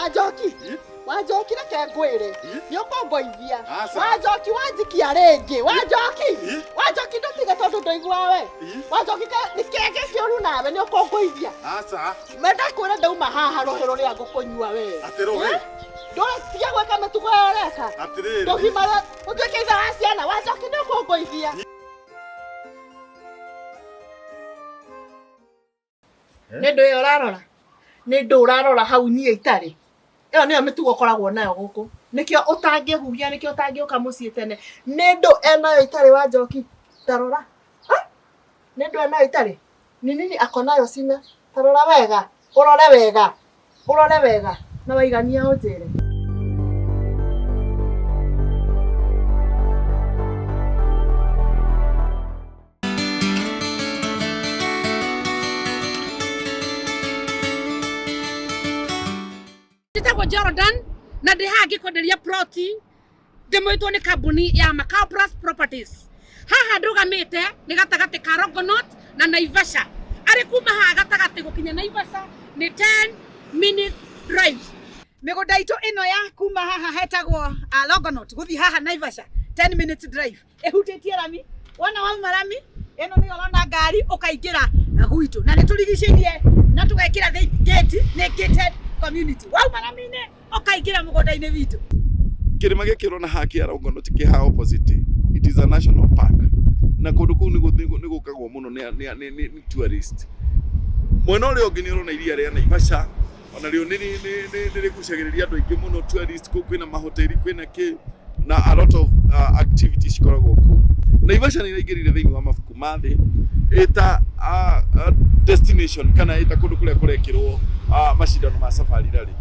Wanjoki reke ngwire. Ni ukongoithia. Wanjoki wanjikia ringi. Wanjoki ndotige tondu ndoigua we. Wanjoki ni kenge kiuru nawe ni ukongoithia. Aca. Menda kwira ndauma haha rohero ria ngukunyua we. Atirohe. Ndore tiga gweka mitugo yoreka. Atiriri. Ndogimara utukiza waciana wanjoki ni ukongoithia. Nendo urarora hau nie itari. Iyo niyo mitugo koragwo nayo guku. Nikio utangihugia nikio utangioka mucii tene. Nendo enayo itari Wanjoki. Tarora. Nendo enayo itari. Ni nini akonayo sina? Tarora wega. Urore wega. Na waigania unjire. Jordan na ndihagi kwenderia ploti ndimwitwo ni kambuni ya Mukawa Properties. Haha ndugamite ni gatagati ka Rongonot na Naivasha. Ari kuma haha gatagati gukinya Naivasha ni 10 minutes drive. Migunda itu ino ya kuma haha hetagwo Rongonot guthi haha Naivasha 10 minutes drive. Ehutitie rami wana wa marami ino ni orona ngari ukaingira gwitu na niturigiceirie na tugekira gate ni gated community. Wow maramine okaingira mugonda-ini witu. Kirima gikirona haki ya Rongonot kiha opposite. It is a national park. Na kundu kuu ni gukagwo muno ni tourist. Mwena uri ungi ni urona iria ria Naivasha. Ona rio ni gucagiriria andu aingi muno tourist ku kwina mahoteli kwina ki na a lot of activities koragwo ku. Naivasha ni iraingirire thiini wa mafuku mathi eta destination kana eta kundu kuria kurekirwo mashindano ma safari rally.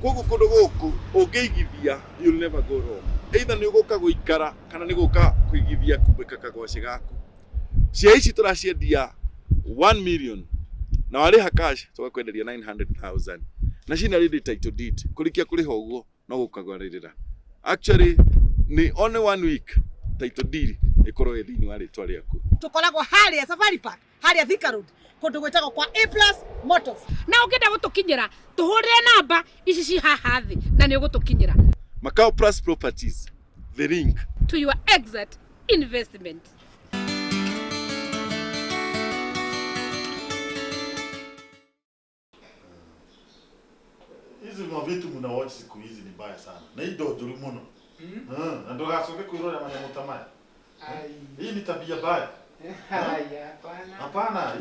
Koguo kundu guku ungeigithia you'll never go wrong. Either ni uguka guikara kana ni guka kuigithia kubika kagoci gaku. Cia ici turaciendia 1 million na wariha cash tugakwenderia 900,000 na cina ready title deed kurikia kuriha uguo no gukagwaririra. Actually ni only 1 week title deed ikorwo thiini wa ritwa riaku. Tukoragwo haria Safari Park haria Thika Road kundu gwetagwo kwa A+ Motors. Na ungenda gutukinyira tuhurire namba ici ci haha thi na ni ugutukinyira. Mukawa Properties, the link to your exit investment. Hizi mavitu mnaoacha siku hizi ni baya sana. Na hii ndio njuri muno. Na ndio gasoke kuirora na Mutumia. Hii ni tabia baya. Hapana.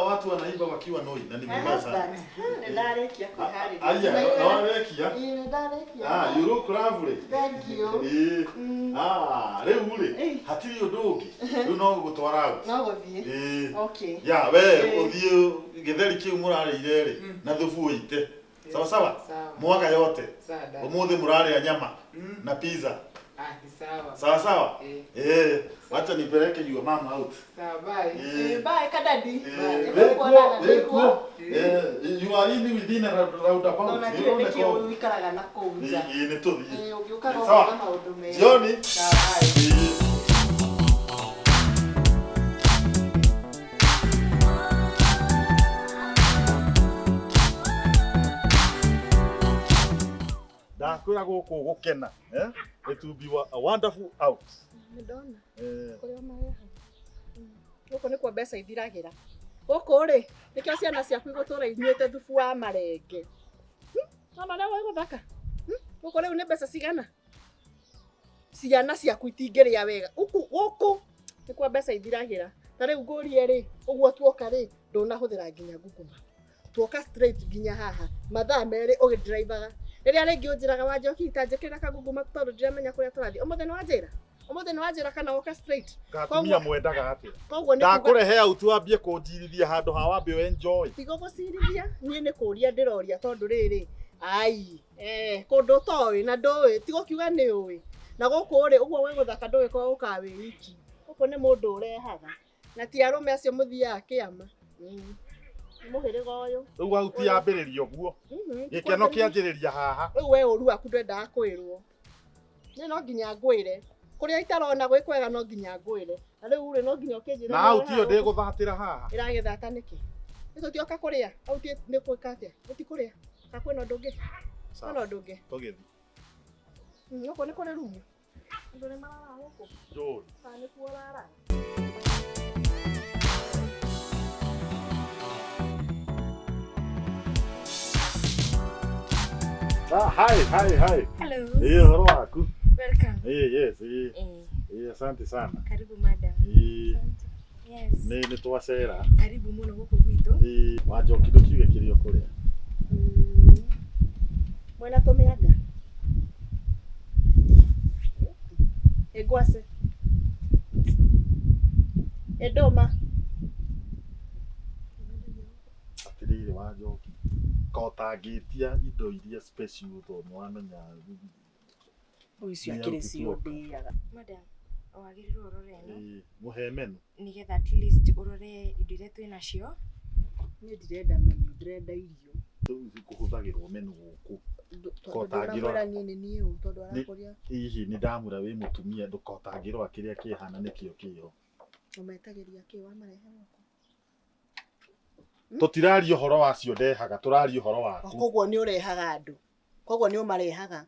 Watu wanaiba wakiwa noi na ni mbaya sana. Ndarekia kuhari. Aya, ndarekia. Ndarekia. You look lovely. Thank you. Rĩu rĩ, hatirĩ ũndũ ũngĩ. Rĩu no gũtwara out. No gũthiĩ. Okay. Ya, we ũthiĩ gĩtheri kĩu mũrarĩire rĩ, na thubu ũite. Sawa sawa? Mwaka yote. Umuthi mũrarĩa nyama na pizza. Sawa. Sawa sawa? Acha nipeleke your mom out. Sawa, bye. Bye kadadi. You are in within a roundabout. You know the ikaraga na kuja. Ni tuthi. Ugiukaga na maundu mega. Jioni. Sawa. Ndakwira guku gukena, it will be a wonderful out. Ndona. Kuria mareha. Guku ni kwa mbeca ithiragira. Guku ri, nikio ciana ciaku igutura inyuite thubu wa marenge. Mama na wewe guthaka. Guku riu ni mbeca cigana? Ciana ciaku itingiria wega. Guku ni kwa mbeca ithiragira. Ta riu ngurie ri, uguo tuoka ri, ndunahuthira nginya ngukuma. Tuoka straight nginya haha. Mathaa meri ugidrivaga. Riria ringi unjiraga Wanjoki itanjikira kaguguma tondu ndiramenya kuria turathi. Umuthi ni wanjira kana woka straight. Katumia mwendaga atia. Ndakurehe out wambie kunjirithia handu ha wambe enjoy. Tigo gucirithia nie ni kuria ndiroria tondu riri. Ai, kundu towi na ndowi tigo kiuga ni uwi. Na guku ri uguo we guthaka ndowi kwa ukawi wiki. Guku ni mundu urehaga. Na ti arume acio muthiaga kiama. Muhiriga uyu. Riu auti yambiriria uguo. Gikeno kianjiriria haha. Riu we uru aku ndenda kwirwo. Ni no nginya ngwire. Kuria itarona gwi kwega no nginya ngwire. Na riu uri no nginya ukinjira. Na auti yo ndiguthatira haha. Iragithata niki? Nitutioka kuria. Auti ni kwika atia? Uti kuria. Kakwena ndungi. Kana ndungi. Togethi. Ngoko ni kore rumu. Ndone marara huko. Njoo. Kana kuorara. Hi. Hello. Horo waku. Welcome. Yes. Asante sana. Karibu madam. Yes. Ni twacera. Karibu muno guku gwitu. Wajokindo kiuge kirio kuria. Mwena tomeaga. Egwase. Edoma. Atirire wajoki. Kotangitia indo iria special to mwamenya. Uicio akire ciothiaga. Madam, wagiriru urore no. Muhemenu. Nigetha at least urore indo iria twina cio. Ni ndirenda menu, ndirenda irio. Kuhuthagirwo menu guku. Kotangirwo ni niu tondu arakoria. Hihi ni ndamura wi mutumia ndukotangirwo akiria kihana nikio kio. Umetagiria ki wa marehe wako. Tutirario horo wacio ndehaga turario horo waku. Koguo ni urehaga andu. Koguo ni umarehaga.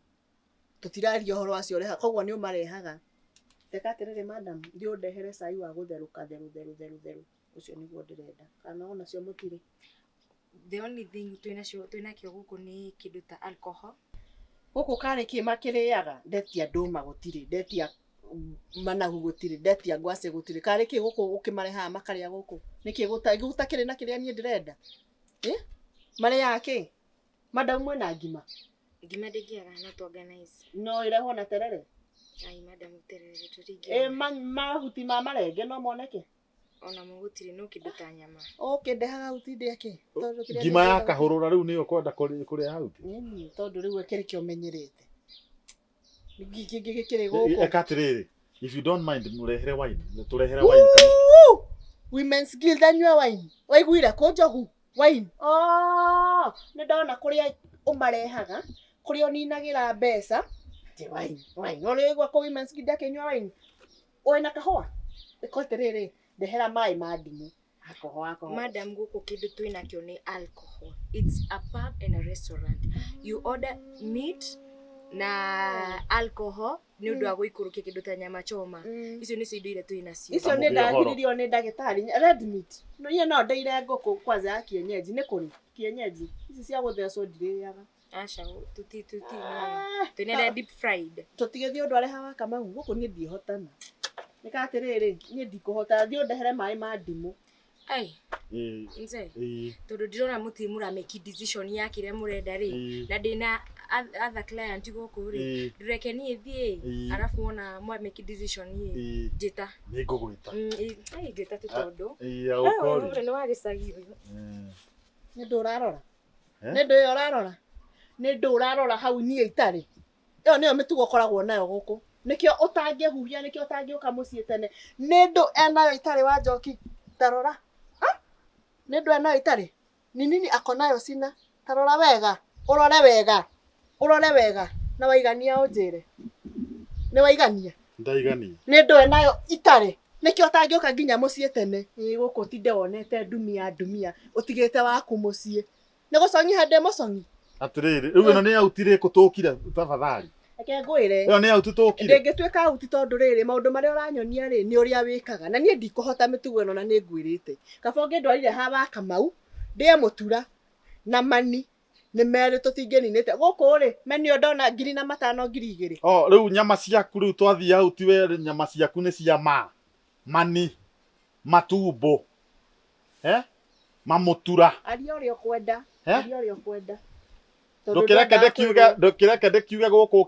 Tutirario horo wacio reha. Koguo ni umarehaga. Tekaterere madam, ndio ndehere cai wa gutheruka theru. Ucio niguo ndirenda. Kana ona cio mutire. The only thing twina kio guku ni kindu ta alcohol. Guku kare ki makiriaga ndetia nduma gutire, ndetia managu gutire, ndetia ngwase gutire. Kare ki guku ukimareha makaria guku. Niki gutakire na kiria nie ndirenda. Mare yake. Madam mwena ngima. Ngima ndegiaga na to organize. No ireho na terere. Ai madam terere turingi. Mahuti ma marenge no moneke. Ona mugutire no kindu ta nyama. Okay, ndehaga utinde ake. Ngima ya kahurura riu niyo kwenda kuria hauti. Tondu riu ekeri ki umenyerete. Gikiri guku. Ekatiriri. If you don't mind murehere wine. Turehere wine. Women's Guild anywe wine. Waiguire ko njogu wine. Ni ndona kuria umarehaga. Kuria uninagira mbeca. Ati wine. Ori gwa ko Women's Guild akenywa wine. Oina kahua. Ikoterere. Ndehera mai madimu. Alcohol. Madam guku kindu twina kio ni alcohol. It's a pub and a restaurant. You order meat na alcohol ni undu wa guikurukia kindu ta nyama choma. Icio ni indo iria twina cio. Icio ni ndagiririo ni ndagitari. Red meat. No ye no ndeire nguku kwanza ya kienyeji ni kuri kienyeji. Ici cia guthecwo ndiriaga. Acha tuti twina deep fried. Tutigethio ndu areha wa kamau guku ni ndihotana. Nikatiriri ni ndikuhota thio ndehere mai ma ndimu. Ai. Nze. Tondu ndirona mutimura make decision yake ire murenda ri na ndina other client guku ri ndureke ni thie arafu ona mwa make decision ye jeta ni ngugwita ai jeta tutondu ya ukori uri ni wagicagi uyu ni ndurarora ni ndu urarora ni ndu urarora hau nie itari iyo niyo mitugo koragwo nayo guku nikio utangihuhia nikio utangiuka mucii tene ni ndu enayo itari wa njoki tarora ni ndu enayo itari ni nini akonayo sina tarora wega urore wega na waigania unjire ni waigania ndaigania ni ndu enayo itari nikio utangiuka nginya mucii tene guku tinde wonete ndumia utigite waku mucii ni guconyi hande muconyi atiriri riu ino ni autire kutukira tafadhali eke ngwire iyo ni aututukire ndingitweka auti tondu riri maundu maria uranyonia ri ni uria wikaga na nie ndikuhota mitugo ino na ni ngwirite kabonge ndwarire hawa kamau ndie mutura na mani ni mere tutingeninite guku ri menio ndona 2,500 riu nyama ciaku riu twathia auti we nyama ciaku ni cia mani matumbo mamutura aria uria kwenda ndukireke ndekiuga guku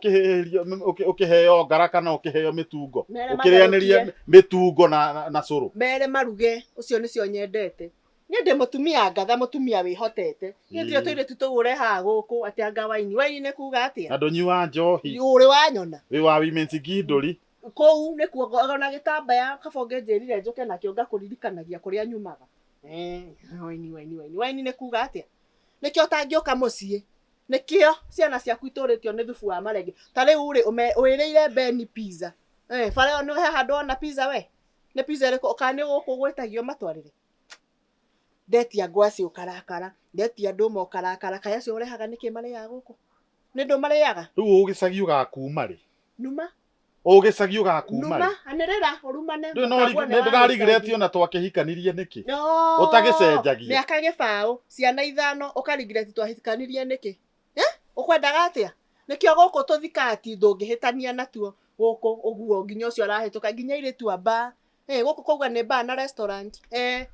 ukiheo ngara kana ukiheo mitugo ukirianiria mitugo na curu mere maruge ucio nicio nyendete ni ndi mutumia ngatha mutumia wihotete ni ndio twire tutugure ha guku ati anga waini ne kuga atia andu nyua njohi uri wanyona wi wa Women's Guild kou ni kuona gitambaya kabonge njirire njuke nakio ngakuririkanagia kuria nyumaga waini ne kuga atia nikio tangioka mucii nikio ciana ciaku ituritio ni thufu wa marenge ta riu uri uiriire beni pizza fareo no haha ndona pizza we ni pizza riko ukani guku gwetagio matwarire ndetia ngwasi ukarakara Ndeti andu mokarakara kaya cio urehaga niki mareaga guku ni ndu mareaga riu ugicagi ugakuma ri numa ugicagi ugakuma ri numa anirira urumane no ndirarigretio na twakihikanirie niki utagicenjagia miaka gibao ciana ithano ukarigreti twahikanirie niki ukwendaga atia nikio guku tuthikati ndungihitania natuo guku uguo nginya ucio arahituka nginya iritu aba guku kogwa ni bar na restaurant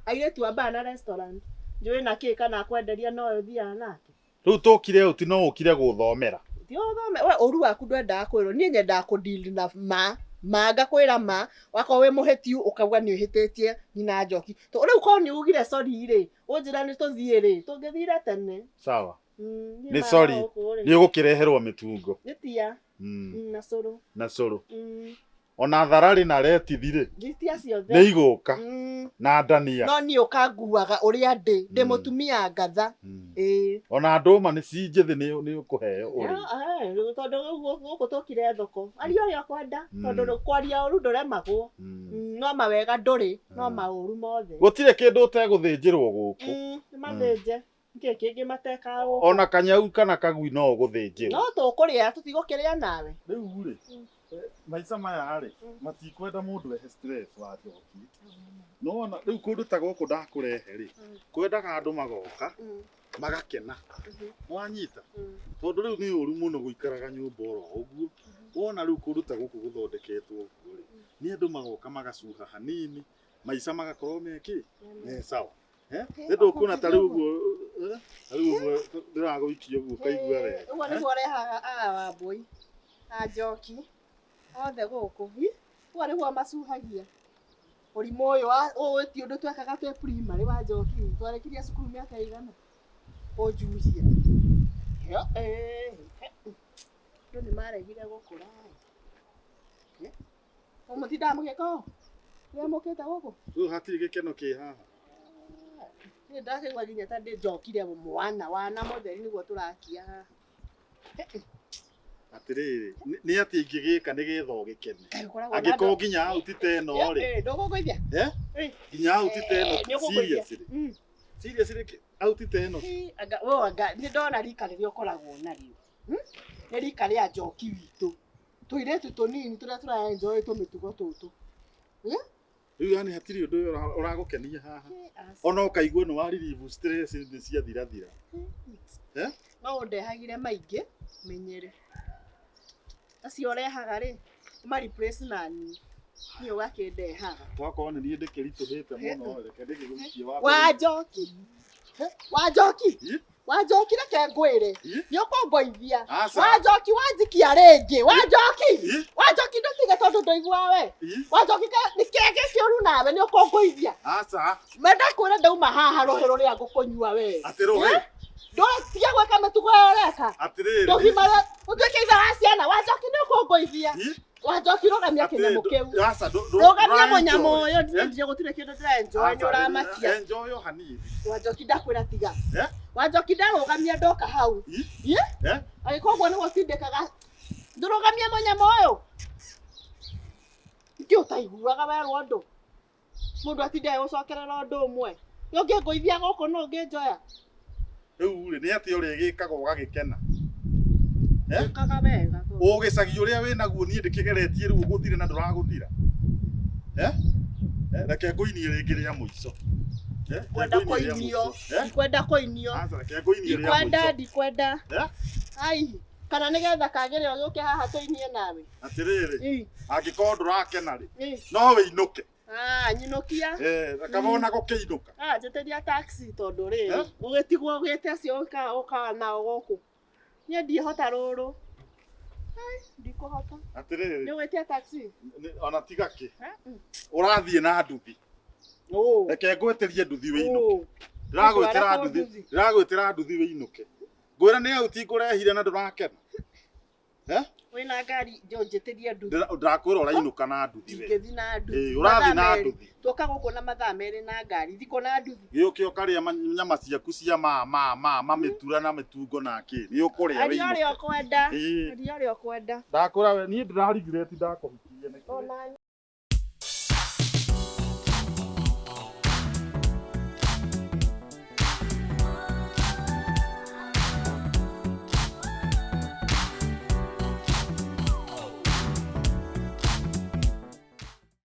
airitu aba na restaurant njui na ki kana kwenderia no thia nake riu tukire uti no ukire guthomera tio thome we uru waku ndwendaga kwirwo nie nyendaga ku deal na manga kwira ma wako we muhetiu ukagwa ni uhitetie nyina njoki to riu ko ni ugire sorry ri unjira ni tuthie ri tungithire tene sawa ni sorry ni ugukireherwo mitugo nitia na curu ona tharari na retithire ngitia ciothe ni iguka na ndania no ni ukanguaga uria ndi mutumia ngatha ona nduma ni cinjithi ni ukuheo uri tondu guku tukire thoko aria ria kwenda tondu kwaria uru nduremagwo no mawega nduri no mauru mothe gutire kindu uteguthinjirwo guku ni mathinje nki kingi mateka ona kanyau kana kagui no guthinjirwo no tukuria tutigukiria nawe riu ri maica maya ri matikwenda mundu ehe stress wa njoki no ona riu kundu ta guku ndakurehe ri kwendaga andu magoka magakena wanyita tondu riu ni uru muno guikaraga nyumba oro uguo wona riu kundu ta guku guthondeketwo uguo ri ni andu magoka magacuha hanini maica magakorwo meki sawa ndu kuna ta riu uguo riu ndiraguikia uguo kaigua wega uguo niguo rehaga wambui na njoki othe guku uguo niguo macuhagia urimu uyu ti undu twekaga twe primary wa njoki twarekirie cukuru miaka igana ujuhia ndu ni maregire gukura umutinda mugiko ria mukita guku riu hatiri gikeno ki haha ni ndakigwa nginya ta ndi njokire wana mutheri niguo turakia haha atiriri ni ati ingigika ni githo gikene angiko nginya au titeno ri ndugugoithia nginya au titeno seriously au titeno anga ni ndona rika riria ukoragwo nario ni rika ria njoki witu tuiretu tunini turia turaenjoy tumitugo tutu riu yani hatiri undu uragukenia haha ona ukaigua ni wa relieve stress ni cia thira no undehagire maingi menyere acio rehaga ri ma replace nani ni ugakindehaga twakona ni ndikirituhite muno reke ndikigukia wanjoki reke ngwire ni ukongoithia wanjoki wanjikia ringi wanjoki ndutige tondu ndoigua we wanjoki ni kenge kiuru nawe ni ukongoithia menda kwira ndauma haha rohero ria ngukunyua we atirohe tiga gwika mitugo yoreka atiriri ndugimara utuike itha wa ciana wanjoki ni ukongoithia wanjoki rogamia kinyamu kiu rogamia munyamo uyu ndire gutire kindu ndirenjoy ni uramakia enjoy hanini wanjoki ndakwira tiga wanjoki ndarogamia ndoka hau agikogwo ni gutindikaga ndurogamia munyamo uyu ndio taiguaga werwo ndu mundu atinde gucokerera undu umwe yonge ngoithia goko no nginjoya riu ri ni ati urigikaga ugagikena kaga wega ugicagi uria winaguo nie ndikigeretie riu guthire na nduraguthira reke nguinie ringi ria muico ndikwenda kuinio ndikwenda ai kana nigetha kagire uguke haha tuinie nawe atiriri angikorwo ndurakena ri no wiinuke nyinukia akabona gukiinuka njeteria taxi tondu ri ugitigwo ugite acio uka nao guku nie ndihota ruru ndikuhota atiriri ni ugitia taxi ona tigaki urathie na nduthi reke ngweterie nduthi wiinuke ndiragwitira nduthi wiinuke ngwira ni au ti ngurehire na ndurakena wina ngari njeteria nduthi ndakwira urainuka na nduthi we ngethi na nduthi urathi na nduthi tuka guku na mathaa meri na ngari thiko na nduthi gioke ukaria nyama ciaku cia mitura na mitugo na ki ni ukuria we aria ukwenda ndakwira we ni ndirarigire ti ndakohikirie